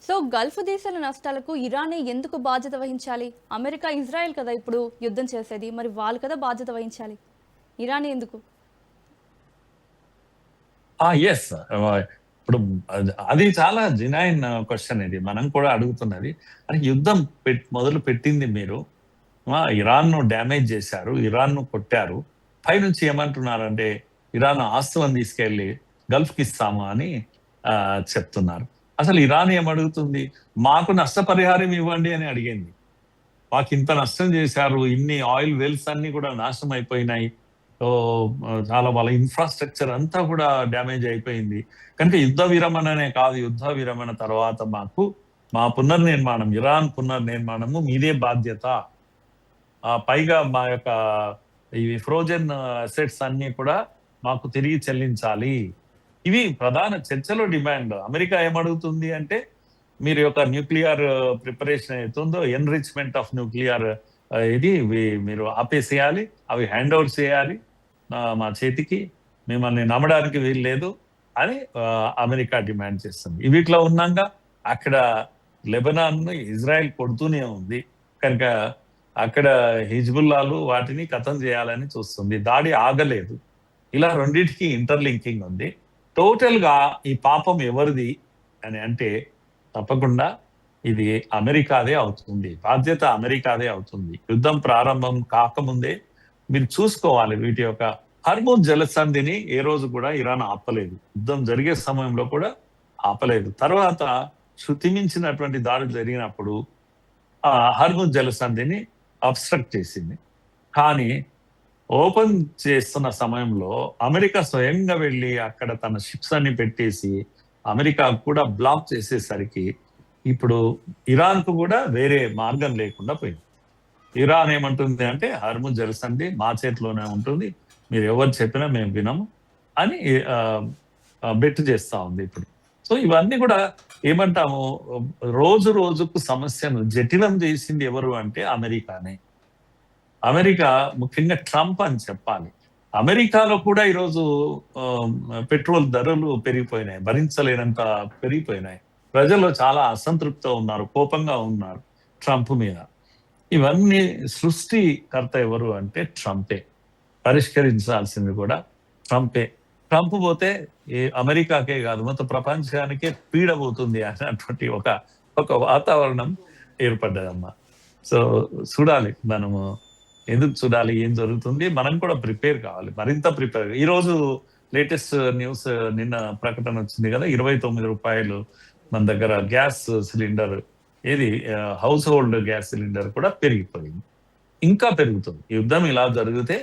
So Gulf దేశాల నష్టాలకు ఇరానే ఎందుకు బాధ్యత వహించాలి? అమెరికా, ఇజ్రాయెల్ కదా ఇప్పుడు యుద్ధం చేసేది. మరి వాళ్ళు కదా బాధ్యత వహించాలి. ఇరానే ఎందుకు? ఎస్. ఇప్పుడు అది చాలా జినైన్ క్వశ్చన్. ఇది మనం కూడా అడుగుతున్నది. అని యుద్ధం మొదలు పెట్టింది మీరు. ఇరాన్ ను డ్యామేజ్ చేశారు, ఇరాన్ ను కొట్టారు. పైనుంచి ఏమంటున్నారంటే ఇరాన్ ఆస్తులను తీసుకెళ్లి గల్ఫ్ కి ఇస్తాము అని చెప్తున్నారు. అసలు ఇరాన్ ఏమడుగుతుంది? మాకు నష్టపరిహారం ఇవ్వండి అని అడిగింది. మాకు ఇంత నష్టం చేశారు, ఇన్ని ఆయిల్ వెల్స్ అన్ని కూడా నాశనం అయిపోయినాయి, సో చాలా వాళ్ళ ఇన్ఫ్రాస్ట్రక్చర్ అంతా కూడా డ్యామేజ్ అయిపోయింది. కనుక యుద్ధ విరమణనే కాదు, యుద్ధ విరమణ తర్వాత మాకు మా పునర్నిర్మాణం, ఇరాన్ పునర్నిర్మాణము మీదే బాధ్యత. పైగా మా యొక్క ఇవి ఫ్రోజన్ అసెట్స్ అన్ని కూడా మాకు తిరిగి చెల్లించాలి. ఇవి ప్రధాన చర్చలో డిమాండ్. అమెరికా ఏమడుగుతుంది అంటే మీరు యొక్క న్యూక్లియర్ ప్రిపరేషన్ అవుతుందో, ఎన్రిచ్మెంట్ ఆఫ్ న్యూక్లియర్ ఇది మీరు ఆపేసేయాలి, అవి హ్యాండ్ ఓవర్ చేయాలి మా చేతికి, మిమ్మల్ని నమ్మడానికి వీలు లేదు అని అమెరికా డిమాండ్ చేస్తుంది. వీటిలో ఉన్నాక అక్కడ లెబనాన్ ఇజ్రాయెల్ కొడుతూనే ఉంది. కనుక అక్కడ హిజ్బుల్లాలు వాటిని ఖతం చేయాలని చూస్తుంది. దాడి ఆగలేదు. ఇలా రెండింటికి ఇంటర్లింకింగ్ ఉంది. టోటల్ గా ఈ పాపం ఎవరిది అని అంటే తప్పకుండా ఇది అమెరికాదే అవుతుంది. బాధ్యత అమెరికాదే అవుతుంది. యుద్ధం ప్రారంభం కాకముందే మీరు చూసుకోవాలి, వీటి యొక్క హర్ముజ్ జలసంధిని ఏ రోజు కూడా ఇరాన్ ఆపలేదు. యుద్ధం జరిగే సమయంలో కూడా ఆపలేదు. తర్వాత శృతిమించినటువంటి దాడులు జరిగినప్పుడు ఆ హర్ముజ్ జలసంధిని అబ్స్ట్రక్ట్ చేసింది. కానీ ఓపెన్ చేస్తున్న సమయంలో అమెరికా స్వయంగా వెళ్ళి అక్కడ తన షిప్స్ అన్ని పెట్టేసి అమెరికా కూడా బ్లాక్ చేసేసరికి ఇప్పుడు ఇరాన్ కు కూడా వేరే మార్గం లేకుండా పోయింది. ఇరాన్ ఏమంటుంది అంటే హర్ముజ్ జలసంధి మా చేతిలోనే ఉంటుంది, మీరు ఎవరు చెప్పినా మేము వినము అని బెట్ చేస్తా ఉంది ఇప్పుడు. సో ఇవన్నీ కూడా ఏమంటాము, రోజు రోజుకు సమస్యను జటిలం చేసింది ఎవరు అంటే అమెరికానే. అమెరికా, ముఖ్యంగా ట్రంప్ అని చెప్పాలి. అమెరికాలో కూడా ఈరోజు పెట్రోల్ ధరలు పెరిగిపోయినాయి, భరించలేనంత పెరిగిపోయినాయి. ప్రజలు చాలా అసంతృప్తితో ఉన్నారు, కోపంగా ఉన్నారు ట్రంప్ మీద. ఇవన్నీ సృష్టికర్త ఎవరు అంటే ట్రంపే. పరిష్కరించాల్సింది కూడా ట్రంపే. ట్రంప్ పోతే అమెరికాకే కాదు మొత్తం ప్రపంచానికే పీడబోతుంది అన్నటువంటి ఒక వాతావరణం ఏర్పడ్డదమ్మా. సో చూడాలి, మనము ఎందుకు చూడాలి, ఏం జరుగుతుంది, మనం కూడా ప్రిపేర్ కావాలి, మరింత ప్రిపేర్. ఈ రోజు లేటెస్ట్ న్యూస్, నిన్న ప్రకటన వచ్చింది కదా, 29 రూపాయలు మన దగ్గర గ్యాస్ సిలిండర్, ఏది హౌస్ హోల్డ్ గ్యాస్ సిలిండర్ కూడా పెరిగిపోయింది. ఇంకా పెరుగుతుంది. యుద్ధం ఇలా జరిగితే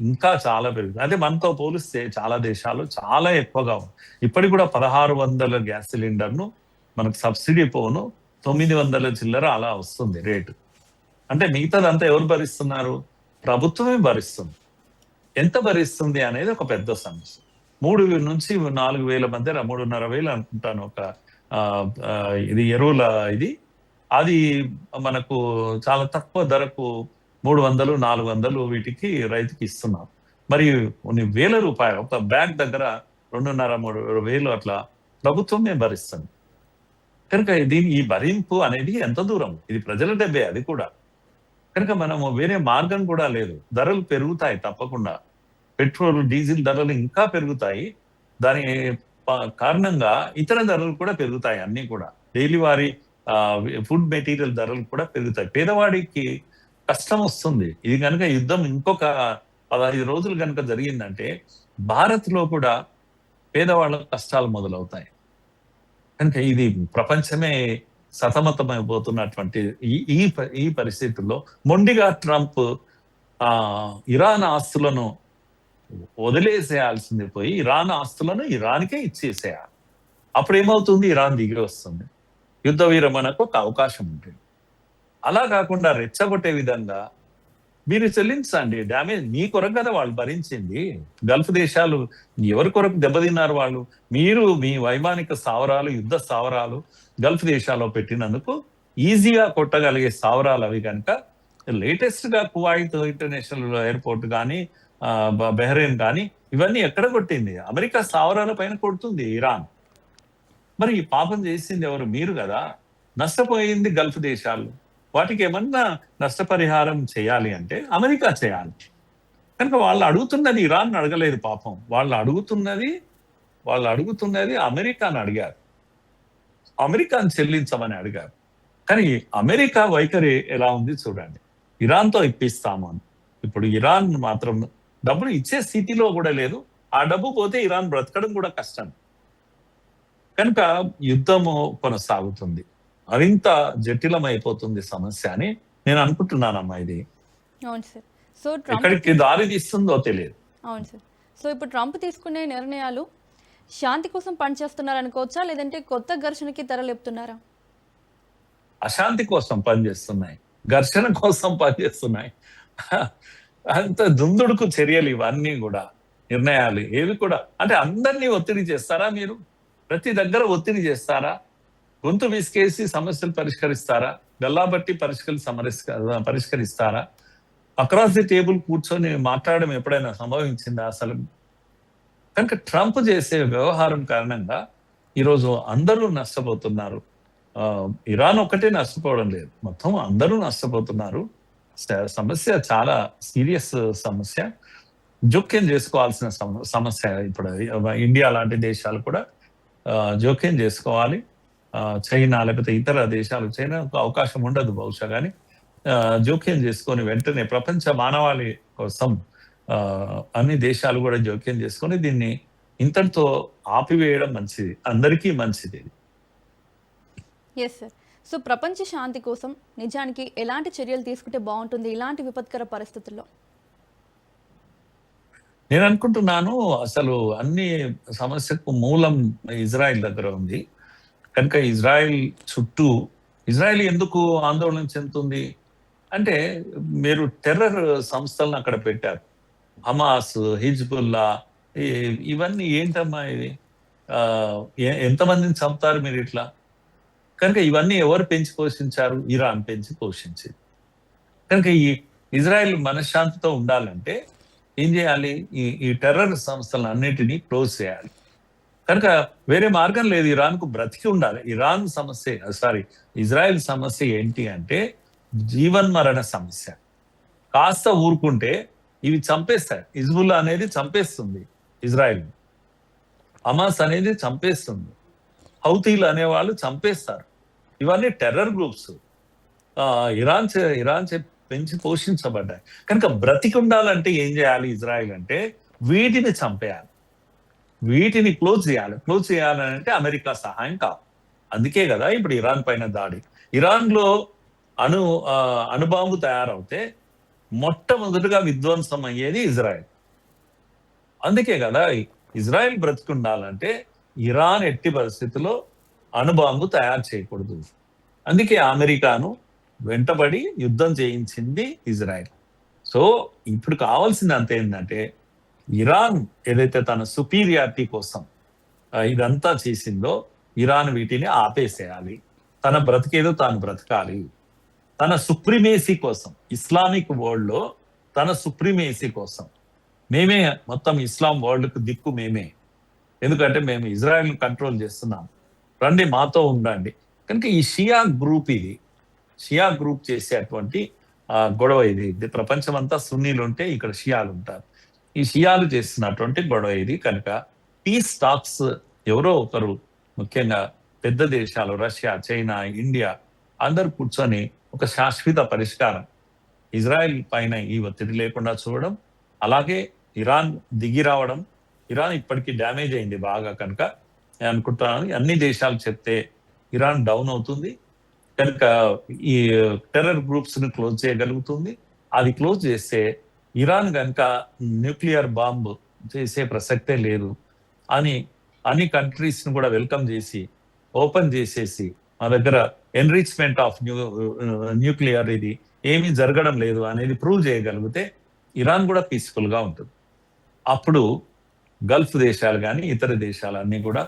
ఇంకా చాలా పెరుగుతుంది. అంటే మనతో పోలిస్తే చాలా దేశాలు చాలా ఎక్కువగా ఉంది. ఇప్పటికి కూడా 1600 గ్యాస్ సిలిండర్ను మనకు సబ్సిడీ పోను 900 చిల్లర అలా వస్తుంది రేటు. అంటే మిగతాదంతా ఎవరు భరిస్తున్నారు? ప్రభుత్వమే భరిస్తుంది. ఎంత భరిస్తుంది అనేది ఒక పెద్ద సమస్య. 3,000 నుంచి 4,000 మధ్య, 3,500 అనుకుంటాను ఒక ఇది ఎరువుల ఇది. అది మనకు చాలా తక్కువ ధరకు 300, 400 వీటికి రైతుకి ఇస్తున్నారు. మరి కొన్ని వేల రూపాయలు ఒక బ్యాగ్ దగ్గర 2,500-3,000 అట్లా ప్రభుత్వమే భరిస్తుంది. కనుక ఈ భరింపు అనేది ఎంత దూరం? ఇది ప్రజల డబ్బే అది కూడా. కనుక మనము వేరే మార్గం కూడా లేదు. ధరలు పెరుగుతాయి తప్పకుండా. పెట్రోల్, డీజిల్ ధరలు ఇంకా పెరుగుతాయి. దాని కారణంగా ఇతర ధరలు కూడా పెరుగుతాయి. అన్ని కూడా డైలీ వారి ఫుడ్ మెటీరియల్ ధరలు కూడా పెరుగుతాయి. పేదవాడికి కష్టం వస్తుంది. ఇది కనుక యుద్ధం ఇంకొక 15 రోజులు కనుక జరిగిందంటే భారత్ లో కూడా పేదవాళ్ళ కష్టాలు మొదలవుతాయి. కనుక ఇది ప్రపంచమే సతమతమైపోతున్నటువంటి ఈ పరిస్థితుల్లో మొండిగా ట్రంప్ ఇరాన్ ఆస్తులను వదిలేసేయాల్సింది పోయి ఇరాన్ ఆస్తులను ఇరాన్కే ఇచ్చేసేయాలి. అప్పుడు ఏమవుతుంది? ఇరాన్ దిగి వస్తుంది, యుద్ధ విరమణకు ఒక అవకాశం ఉంటుంది. అలా కాకుండా రెచ్చగొట్టే విధంగా మీరు చెల్లించండి డ్యామేజ్. మీ కొరకు కదా వాళ్ళు భరించింది. గల్ఫ్ దేశాలు ఎవరి కొరకు దెబ్బతిన్నారు వాళ్ళు? మీరు మీ వైమానిక స్థావరాలు, యుద్ధ స్థావరాలు గల్ఫ్ దేశాల్లో పెట్టినందుకు ఈజీగా కొట్టగలిగే స్థావరాలు అవి. కనుక లేటెస్ట్ గా కువైత్ ఇంటర్నేషనల్ ఎయిర్పోర్ట్ కానీ, బహ్రెయిన్ కానీ, ఇవన్నీ ఎక్కడ కొట్టింది? అమెరికా స్థావరాల పైన కొడుతుంది ఇరాన్. మరి ఈ పాపం చేసింది ఎవరు? మీరు కదా. నష్టపోయింది గల్ఫ్ దేశాలు. వాటికి ఏమన్నా నష్టపరిహారం చేయాలి అంటే అమెరికా చేయాలి. కనుక వాళ్ళు అడుగుతున్నది ఇరాన్ అడగలేదు పాపం. వాళ్ళు అడుగుతున్నది అమెరికాను అడిగారు. అమెరికాను చెల్లించమని అడిగారు. కానీ అమెరికా వైఖరి ఎలా ఉంది చూడండి. ఇరాన్తో ఇప్పిస్తాము అని. ఇప్పుడు ఇరాన్ మాత్రం డబ్బులు ఇచ్చే స్థితిలో కూడా లేదు. ఆ డబ్బు పోతే ఇరాన్ బ్రతకడం కూడా కష్టం. కనుక యుద్ధము కొనసాగుతుంది. మరింత జటిలమైపోతుంది సమస్య అని నేను అనుకుంటున్నానమ్మా. ఇది అవును సార్. సో ట్రంప్ ఎక్కడికి దారి తీస్తుందో తెలియదు. అవును సార్. సో ఇప్పుడు ట్రంప్ తీసుకునే నిర్ణయాలు శాంతి కోసం పనిచేస్తున్నారనుకోవచ్చా, లేదంటే కొత్త ఘర్షణకి తెరలేపుతున్నారా? అశాంతి కోసం పనిచేస్తున్నాయి, ఘర్షణ కోసం పనిచేస్తున్నాయి. అంత దుందుడుకు చర్యలు ఇవన్నీ కూడా, నిర్ణయాలు ఏవి కూడా. అంటే అందరినీ ఒత్తిడి చేస్తారా మీరు? ప్రతి దగ్గర ఒత్తిడి చేస్తారా? గొంతు విసికేసి సమస్యలు పరిష్కరిస్తారా? గల్లాబట్టి పరిష్కరిస్తారా? అక్రాస్ ది టేబుల్ కూర్చొని మాట్లాడడం ఎప్పుడైనా సంభవించిందా అసలు? కనుక ట్రంప్ చేసే వ్యవహారం కారణంగా ఈరోజు అందరూ నష్టపోతున్నారు. ఇరాన్ ఒక్కటే నష్టపోవడం లేదు, మొత్తం అందరూ నష్టపోతున్నారు. సమస్య చాలా సీరియస్ సమస్య. జోక్యం చేసుకోవాల్సిన సమస్య. ఇప్పుడు ఇండియా లాంటి దేశాలు కూడా జోక్యం చేసుకోవాలి. చైనా లేకపోతే ఇతర దేశాలు, చైనాకు అవకాశం ఉండదు బహుశా, కానీ జోక్యం చేసుకొని వెంటనే ప్రపంచ మానవాళి కోసం అన్ని దేశాలు కూడా జోక్యం చేసుకొని దీన్ని ఇంతటితో ఆపివేయడం మంచిది, అందరికీ మంచిది. Yes sir. సో ప్రపంచ శాంతి కోసం నిజానికి ఎలాంటి చర్యలు తీసుకుంటే బాగుంటుంది ఇలాంటి విపత్కర పరిస్థితుల్లో? నేను అనుకుంటున్నాను అసలు అన్ని సమస్యకు మూలం ఇజ్రాయెల్ దగ్గర ఉంది. కనుక ఇజ్రాయెల్ ఎందుకు ఆందోళన చెందుతుంది అంటే, మీరు టెర్రర్ సంస్థలను అక్కడ పెట్టారు. హమాస్, హిజ్బుల్లా, ఇవన్నీ ఏంటమ్మా ఇది? ఎంతమందిని చంపుతారు మీరు ఇట్లా? కనుక ఇవన్నీ ఎవరు పెంచి పోషించారు? ఇరాన్ పెంచి పోషించింది. కనుక ఈ ఇజ్రాయెల్ మనశ్శాంతితో ఉండాలంటే ఏం చేయాలి? ఈ టెర్రర్ సంస్థలను అన్నిటినీ క్లోజ్ చేయాలి. కనుక వేరే మార్గం లేదు. ఇరాన్కు బ్రతికి ఉండాలి. ఇజ్రాయెల్ సమస్య ఏంటి అంటే జీవన్మరణ సమస్య. కాస్త ఊరుకుంటే ఇవి చంపేస్తాయి. హిజ్బుల్లా అనేది చంపేస్తుంది ఇజ్రాయెల్, హమాస్ అనేది చంపేస్తుంది, హౌతీలు అనేవాళ్ళు చంపేస్తారు. ఇవన్నీ టెర్రర్ గ్రూప్స్ ఇరాన్ పెంచి పోషించబడ్డాయి. కనుక బ్రతికి ఉండాలంటే ఏం చేయాలి ఇజ్రాయెల్ అంటే? వీటిని చంపేయాలి, వీటిని క్లోజ్ చేయాలంటే అమెరికా సహాయం కావాలి. అందుకే కదా ఇప్పుడు ఇరాన్ పైన దాడి. ఇరాన్లో అణుబాంబు తయారవుతే మొట్టమొదటిగా విధ్వంసం అయ్యేది ఇజ్రాయెల్. అందుకే కదా ఇజ్రాయెల్ బ్రతికుండాలంటే ఇరాన్ ఎట్టి పరిస్థితుల్లో అణుబాంబు తయారు చేయకూడదు. అందుకే అమెరికాను వెంటబడి యుద్ధం చేయించింది ఇజ్రాయెల్. సో ఇప్పుడు కావాల్సింది అంత ఏంటంటే, ఇరాన్ ఏదైతే తన సుపీరియారిటీ కోసం ఇదంతా చేసిందో, ఇరాన్ వీటిని ఆపేసేయాలి. తన బ్రతికేదో తాను బ్రతకాలి. తన సుప్రీమేసీ కోసం, ఇస్లామిక్ వరల్డ్ లో తన సుప్రీమేసీ కోసం, మేమే మొత్తం ఇస్లాం వరల్డ్కు దిక్కు మేమే, ఎందుకంటే మేము ఇజ్రాయెల్ కంట్రోల్ చేస్తున్నాం, రండి మాతో ఉండండి. కనుక ఈ షియా గ్రూప్ చేసేటువంటి గొడవ ఇది. ప్రపంచం అంతా సున్నీలు ఉంటే ఇక్కడ షియాలు ఉంటారు. ఈ షియాలు చేస్తున్నటువంటి గొడవ ఇది. కనుక పీస్ టాక్స్ ఎవరో ఒకరు, ముఖ్యంగా పెద్ద దేశాలు రష్యా, చైనా, ఇండియా అందరు కూర్చొని ఒక శాశ్వత పరిష్కారం, ఇజ్రాయెల్ పైన ఈ ఒత్తిడి లేకుండా చూడడం, అలాగే ఇరాన్ దిగి రావడం. ఇరాన్ ఇప్పటికీ డ్యామేజ్ అయింది బాగా. కనుక నేను అనుకుంటున్నాను అన్ని దేశాలు చెప్తే ఇరాన్ డౌన్ అవుతుంది. కనుక ఈ టెర్రర్ గ్రూప్స్ ని క్లోజ్ చేయగలుగుతుంది. అది క్లోజ్ చేస్తే ఇరాన్ కనుక న్యూక్లియర్ బాంబు చేసే ప్రసక్తే లేదు అని అన్ని కంట్రీస్ ని కూడా వెల్కమ్ చేసి ఓపెన్ చేసేసి, మా దగ్గర ఎన్రిచ్మెంట్ ఆఫ్ న్యూక్లియర్ ఇది ఏమీ జరగడం లేదు అనేది ప్రూవ్ చేయగలిగితే ఇరాన్ కూడా పీస్ఫుల్ గా ఉంటుంది. అప్పుడు గల్ఫ్ దేశాలు కానీ ఇతర దేశాలన్నీ కూడా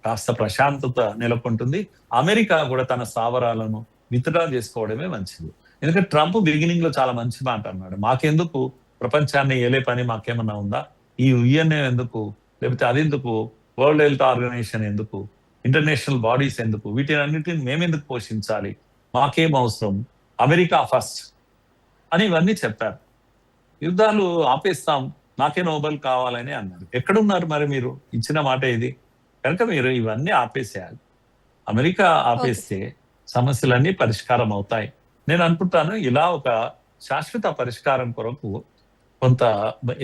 కాస్త ప్రశాంతత నెలకొంటుంది. అమెరికా కూడా తన స్థావరాలను విత్డ్రా చేసుకోవడమే మంచిది. ఎందుకంటే ట్రంప్ బిగినింగ్ లో చాలా మంచి మాట అన్నాడు, మాకెందుకు ప్రపంచాన్ని ఏలే పని మాకేమన్నా ఉందా, ఈ యుఎన్ఏ ఎందుకు, లేకపోతే అది ఎందుకు, వరల్డ్ హెల్త్ ఆర్గనైజేషన్ ఎందుకు, ఇంటర్నేషనల్ బాడీస్ ఎందుకు, వీటినన్నిటిని మేమెందుకు పోషించాలి, మాకేం అవసరం, అమెరికా ఫస్ట్ అని ఇవన్నీ చెప్పారు. యుద్ధాలు ఆపేస్తాం, నాకే నోబెల్ కావాలని అన్నారు. ఎక్కడున్నారు మరి మీరు? ఇచ్చిన మాట ఇది. కనుక మీరు ఇవన్నీ ఆపేసేయాలి. అమెరికా ఆపేస్తే సమస్యలన్నీ పరిష్కారం అవుతాయి. నేను అనుకుంటాను ఇలా ఒక శాశ్వత పరిష్కారం కొరకు కొంత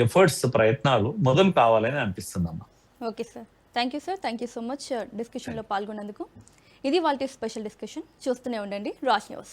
ఎఫర్ట్స్, ప్రయత్నాలు మొదలు కావాలని అనిపిస్తుందమ్మా. Okay sir, thank you sir, thank you so much డిస్కషన్లో పాల్గొన్నందుకు. ఇది వాళ్ళ స్పెషల్ డిస్కషన్. చూస్తూనే ఉండండి రాజ్ న్యూస్.